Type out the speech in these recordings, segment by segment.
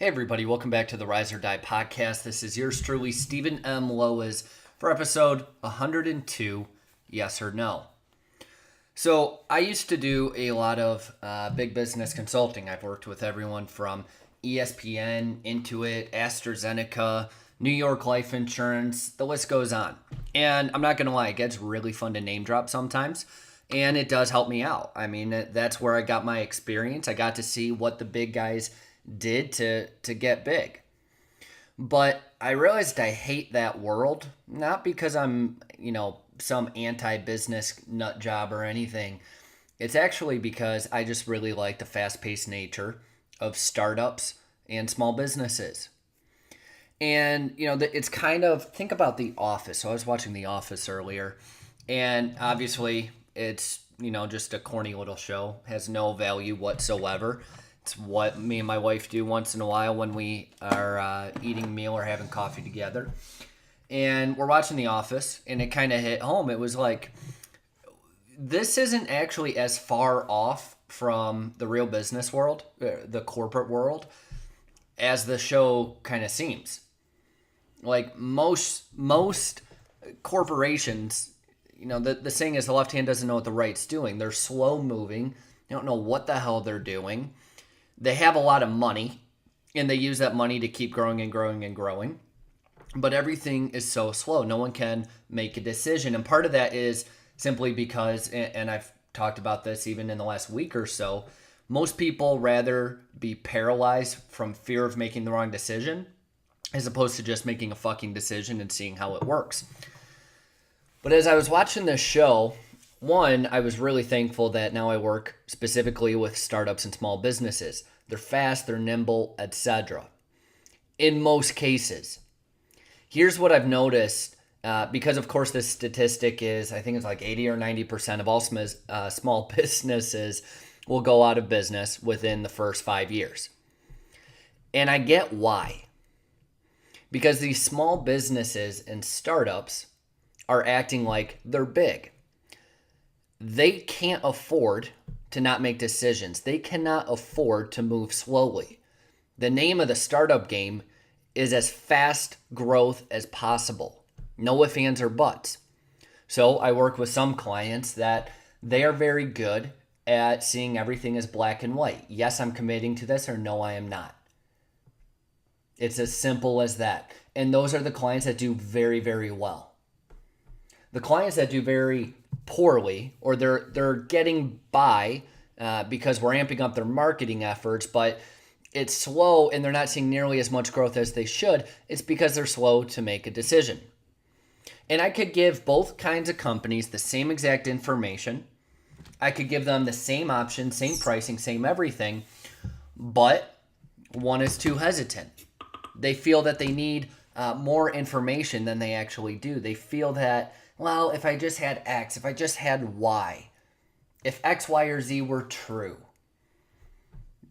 Hey everybody, welcome back to the Rise or Die podcast. This is yours truly, Stephen M. Lowisz, for episode 102, Yes or No. So I used to do a lot of big business consulting. I've worked with everyone from ESPN, Intuit, AstraZeneca, New York Life Insurance, the list goes on. And I'm not going to lie, it gets really fun to name drop sometimes. And it does help me out. I mean, that's where I got my experience. I got to see what the big guys did to get big. But I realized I hate that world, not because I'm, some anti-business nut job or anything. It's actually because I just really like the fast-paced nature of startups and small businesses. And, it's kind of, think about The Office. So I was watching The Office earlier, and obviously it's, just a corny little show, has no value whatsoever. It's what me and my wife do once in a while when we are eating a meal or having coffee together. And we're watching The Office, and it kind of hit home. It was like, this isn't actually as far off from the real business world, the corporate world, as the show kind of seems. Like most corporations, the saying is the left hand doesn't know what the right's doing. They're slow moving. They don't know what the hell they're doing. They have a lot of money, and they use that money to keep growing and growing and growing. But everything is so slow. No one can make a decision. And part of that is simply because, and I've talked about this even in the last week or so, most people rather be paralyzed from fear of making the wrong decision as opposed to just making a fucking decision and seeing how it works. But as I was watching this show, one, I was really thankful that now I work specifically with startups and small businesses. They're fast, they're nimble, etc. In most cases. Here's what I've noticed, because of course this statistic is, I think it's like 80 or 90% of all small businesses will go out of business within the first 5 years. And I get why. Because these small businesses and startups are acting like they're big. They can't afford to not make decisions. They cannot afford to move slowly. The name of the startup game is as fast growth as possible. No ifs, ands, or buts. So I work with some clients that they are very good at seeing everything as black and white. Yes, I'm committing to this, or no, I am not. It's as simple as that. And those are the clients that do very, very well. The clients that do very poorly, or they're getting by because we're amping up their marketing efforts, but it's slow and they're not seeing nearly as much growth as they should, it's because they're slow to make a decision. And I could give both kinds of companies the same exact information. I could give them the same option, same pricing, same everything, but one is too hesitant. They feel that they need more information than they actually do. They feel that, well, if I just had X, if I just had Y, if X, Y, or Z were true.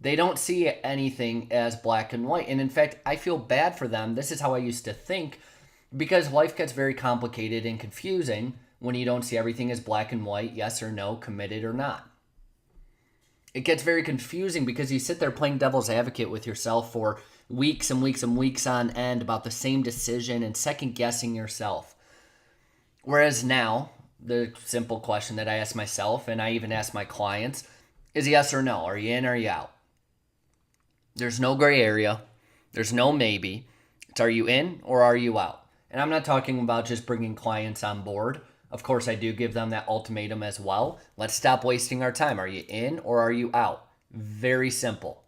They don't see anything as black and white. And in fact, I feel bad for them. This is how I used to think, because life gets very complicated and confusing when you don't see everything as black and white, yes or no, committed or not. It gets very confusing because you sit there playing devil's advocate with yourself for weeks and weeks and weeks on end about the same decision and second guessing yourself. Whereas now, the simple question that I ask myself, and I even ask my clients, is yes or no. Are you in or are you out? There's no gray area. There's no maybe. It's are you in or are you out? And I'm not talking about just bringing clients on board. Of course, I do give them that ultimatum as well. Let's stop wasting our time. Are you in or are you out? Very simple.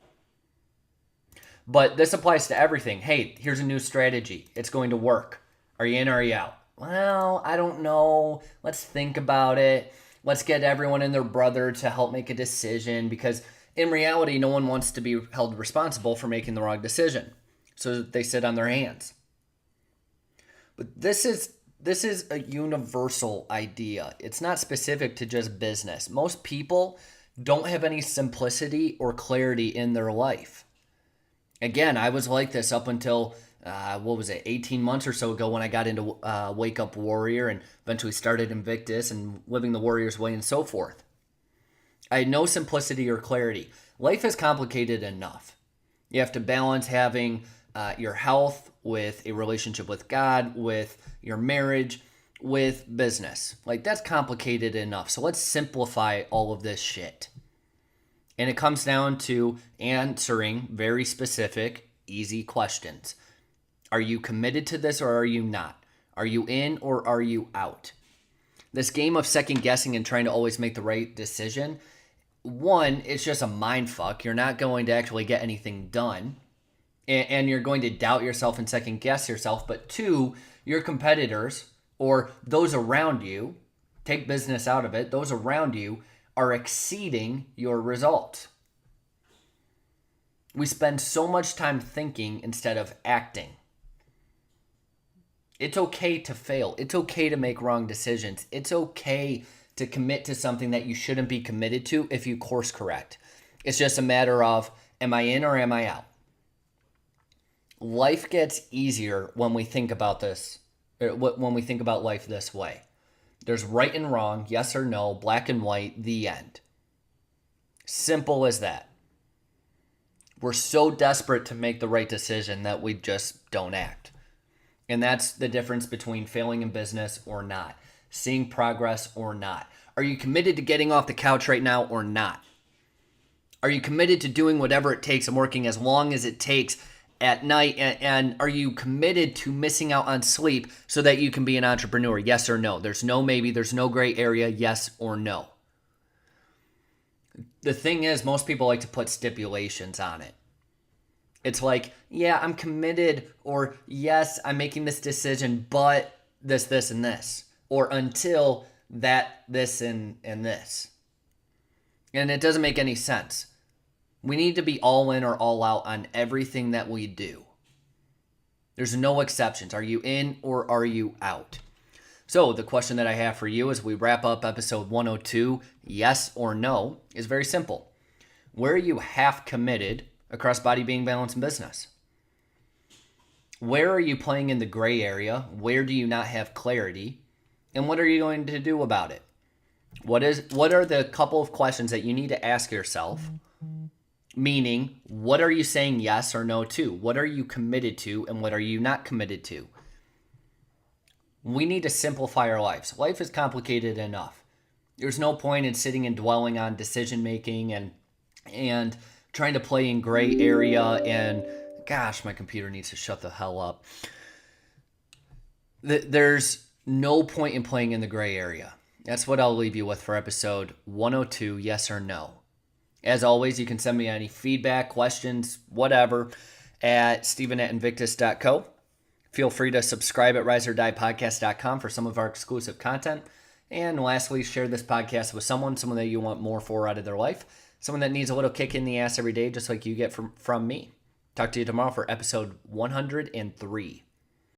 But this applies to everything. Hey, here's a new strategy. It's going to work. Are you in or are you out? Well, I don't know. Let's think about it. Let's get everyone and their brother to help make a decision, because in reality, no one wants to be held responsible for making the wrong decision. So they sit on their hands. But this is a universal idea. It's not specific to just business. Most people don't have any simplicity or clarity in their life. Again, I was like this up until 18 months or so ago when I got into Wake Up Warrior and eventually started Invictus and living the Warrior's way and so forth. I had no simplicity or clarity. Life is complicated enough. You have to balance having your health with a relationship with God, with your marriage, with business. Like, that's complicated enough. So let's simplify all of this shit. And it comes down to answering very specific, easy questions. Are you committed to this or are you not? Are you in or are you out? This game of second guessing and trying to always make the right decision, one, it's just a mind fuck. You're not going to actually get anything done. And you're going to doubt yourself and second guess yourself. But two, your competitors or those around you, take business out of it, those around you are exceeding your results. We spend so much time thinking instead of acting. It's okay to fail. It's okay to make wrong decisions. It's okay to commit to something that you shouldn't be committed to if you course correct. It's just a matter of, am I in or am I out? Life gets easier when we think about this, when we think about life this way. There's right and wrong, yes or no, black and white, the end. Simple as that. We're so desperate to make the right decision that we just don't act. And that's the difference between failing in business or not, seeing progress or not. Are you committed to getting off the couch right now or not? Are you committed to doing whatever it takes and working as long as it takes at night? And are you committed to missing out on sleep so that you can be an entrepreneur? Yes or no? There's no maybe, there's no gray area, yes or no. The thing is, most people like to put stipulations on it. It's like, yeah, I'm committed, or yes, I'm making this decision, but this, and this, or until that, this, and this. And it doesn't make any sense. We need to be all in or all out on everything that we do. There's no exceptions. Are you in or are you out? So the question that I have for you as we wrap up episode 102, yes or no, is very simple. Where are you half committed across body, being, balance, and business? Where are you playing in the gray area? Where do you not have clarity? And what are you going to do about it? What are the couple of questions that you need to ask yourself? Meaning, what are you saying yes or no to? What are you committed to and what are you not committed to? We need to simplify our lives. Life is complicated enough. There's no point in sitting and dwelling on decision making and trying to play in gray area. And gosh, my computer needs to shut the hell up. There's no point in playing in the gray area. That's what I'll leave you with for episode 102, yes or no. As always, you can send me any feedback, questions, whatever, at steven@invictus.co. Feel free to subscribe at riseordiepodcast.com for some of our exclusive content. And lastly, share this podcast with someone that you want more for out of their life, someone that needs a little kick in the ass every day, just like you get from me. Talk to you tomorrow for episode 103.